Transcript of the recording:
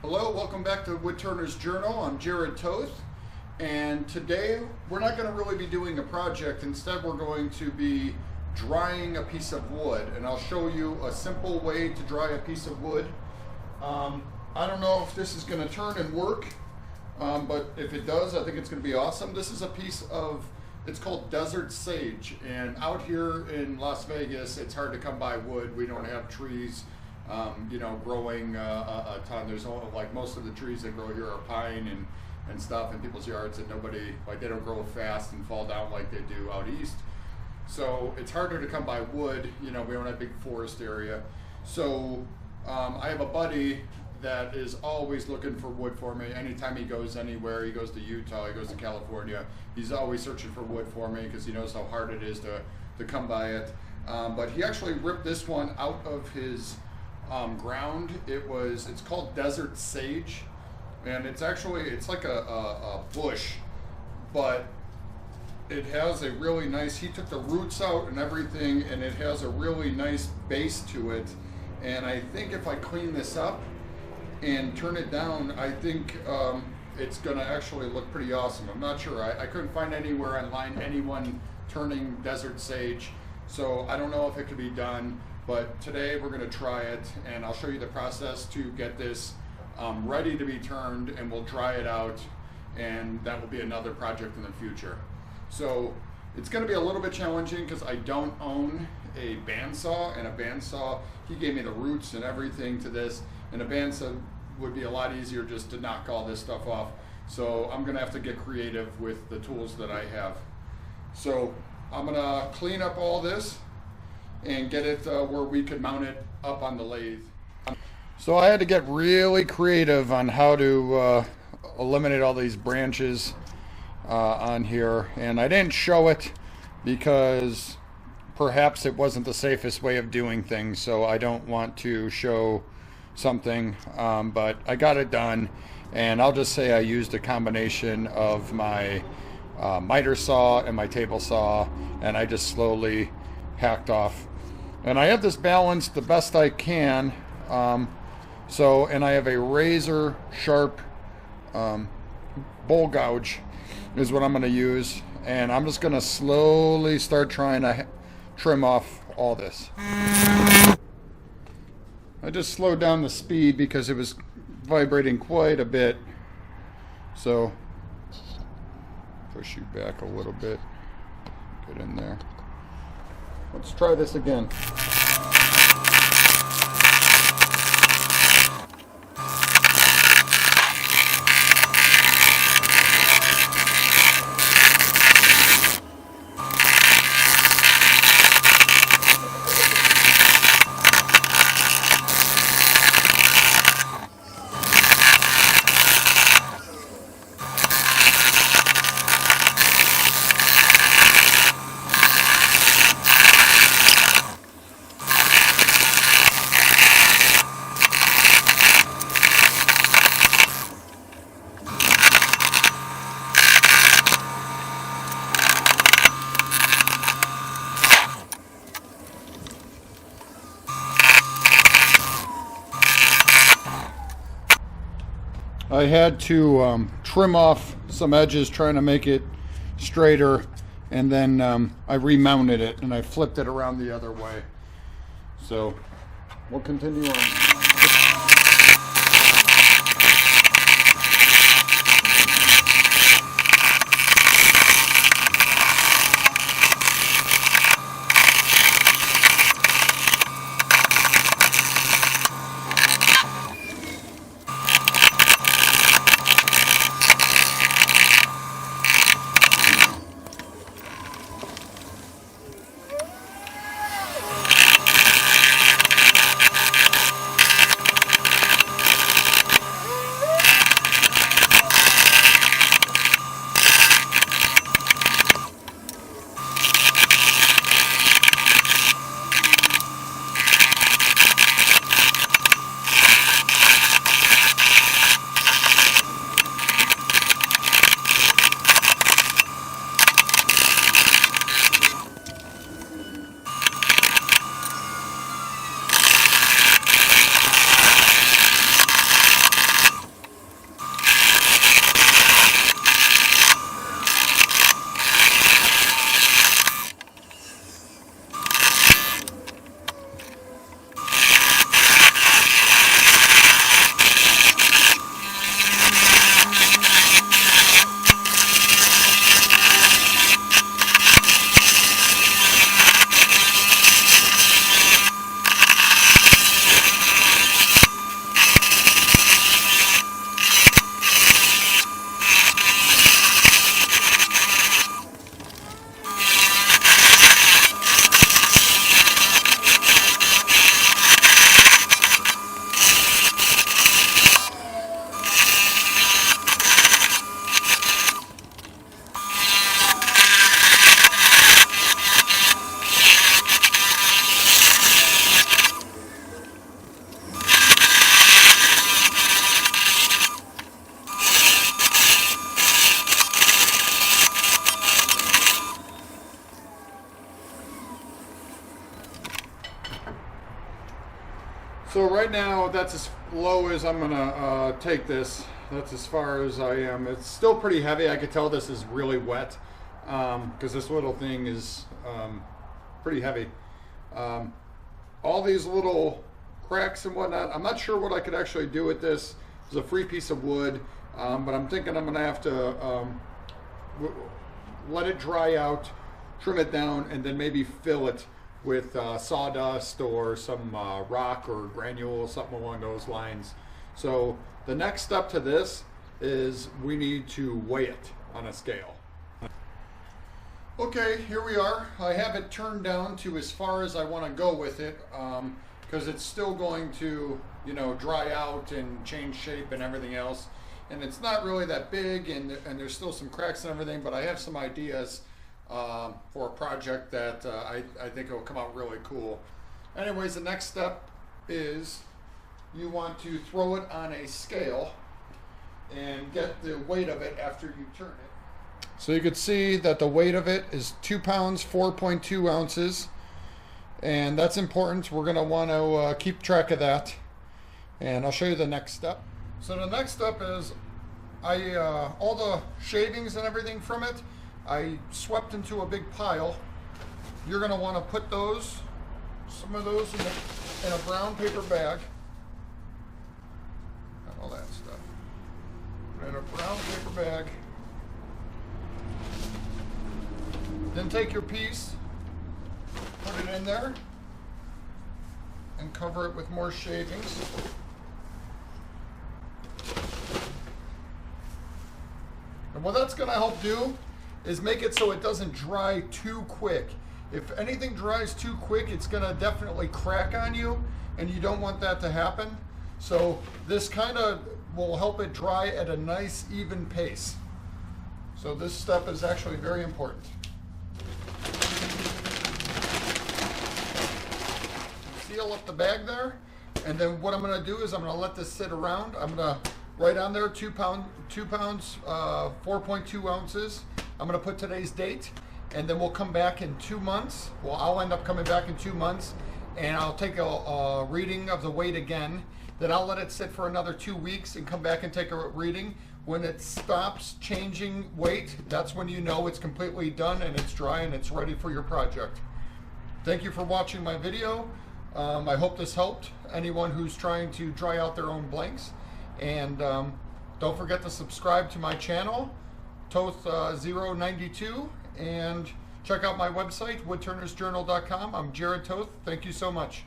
Hello, welcome back to Woodturners Journal. I'm Jerrod, and today we're not going to really be doing a project. Instead, we're going to be drying a piece of wood, and I'll show you a simple way to dry a piece of wood. I don't know if this is going to turn and work, but if it does, I think it's going to be awesome. This is a piece of, it's called desert sage, and out here in Las Vegas, it's hard to come by wood. We don't have trees growing a ton. There's only, like, most of the trees that grow here are pine and stuff in people's yards, and nobody, like, they don't grow fast and fall down like they do out east. So it's harder to come by wood. We don't have a big forest area. So I have a buddy that is always looking for wood for me. Anytime he goes anywhere, he goes to Utah, he goes to California, he's always searching for wood for me because he knows how hard it is to come by it. But he actually ripped this one out of his ground. It's called desert sage, and it's like a bush, but it has a really nice, he took the roots out and everything, and it has a really nice base to it. And I think if I clean this up and turn it down, I think it's gonna actually look pretty awesome. I'm not sure, I couldn't find anywhere online anyone turning desert sage, so I don't know if it could be done. But today we're going to try it, and I'll show you the process to get this ready to be turned, and we'll dry it out, and that will be another project in the future. So it's going to be a little bit challenging because I don't own a bandsaw, and a bandsaw, he gave me the roots and everything to this, and a bandsaw would be a lot easier just to knock all this stuff off. So I'm going to have to get creative with the tools that I have. So I'm going to clean up all this and get it where we could mount it up on the lathe. So I had to get really creative on how to eliminate all these branches on here, and I didn't show it because perhaps it wasn't the safest way of doing things, so I don't want to show something, but I got it done, and I'll just say I used a combination of my miter saw and my table saw, and I just slowly hacked off. And I have this balanced the best I can. And I have a razor sharp bowl gouge is what I'm going to use. And I'm just going to slowly start trying to trim off all this. I just slowed down the speed because it was vibrating quite a bit. So push you back a little bit. Get in there. Let's try this again. I had to trim off some edges trying to make it straighter, and then I remounted it and I flipped it around the other way. So we'll continue on. So right now, that's as low as I'm gonna take this. That's as far as I am. It's still pretty heavy. I could tell this is really wet because this little thing is pretty heavy. All these little cracks and whatnot, I'm not sure what I could actually do with this. It's a free piece of wood, but I'm thinking I'm gonna have to let it dry out, trim it down, and then maybe fill it with sawdust or some rock or granule, something along those lines. So the next step to this is we need to weigh it on a scale. Okay, here we are. I have it turned down to as far as I want to go with it because it's still going to, you know, dry out and change shape and everything else. And it's not really that big, and there's still some cracks and everything, but I have some ideas for a project that I think will come out really cool. Anyways, the next step is you want to throw it on a scale and get the weight of it after you turn it. So you could see that the weight of it is 2 pounds, 4.2 ounces. And that's important. We're going to want to keep track of that. And I'll show you the next step. So the next step is all the shavings and everything from it, I swept into a big pile. You're going to want to put some of those in a brown paper bag. And all that stuff. In a brown paper bag. Then take your piece, put it in there, and cover it with more shavings. And what that's going to help do is make it so it doesn't dry too quick. If anything dries too quick, it's going to definitely crack on you, and you don't want that to happen. So this kind of will help it dry at a nice, even pace. So this step is actually very important. Seal up the bag there, and then what I'm going to do is I'm going to let this sit around. I'm going to write on there 2 pounds, 4.2 ounces. I'm going to put today's date, and then we'll come back in 2 months. Well, I'll end up coming back in 2 months, and I'll take a reading of the weight again. Then I'll let it sit for another 2 weeks and come back and take a reading. When it stops changing weight, that's when you know it's completely done and it's dry and it's ready for your project. Thank you for watching my video. I hope this helped anyone who's trying to dry out their own blanks. And don't forget to subscribe to my channel, Toth092, and check out my website, woodturnersjournal.com. I'm Jerrod Toth. Thank you so much.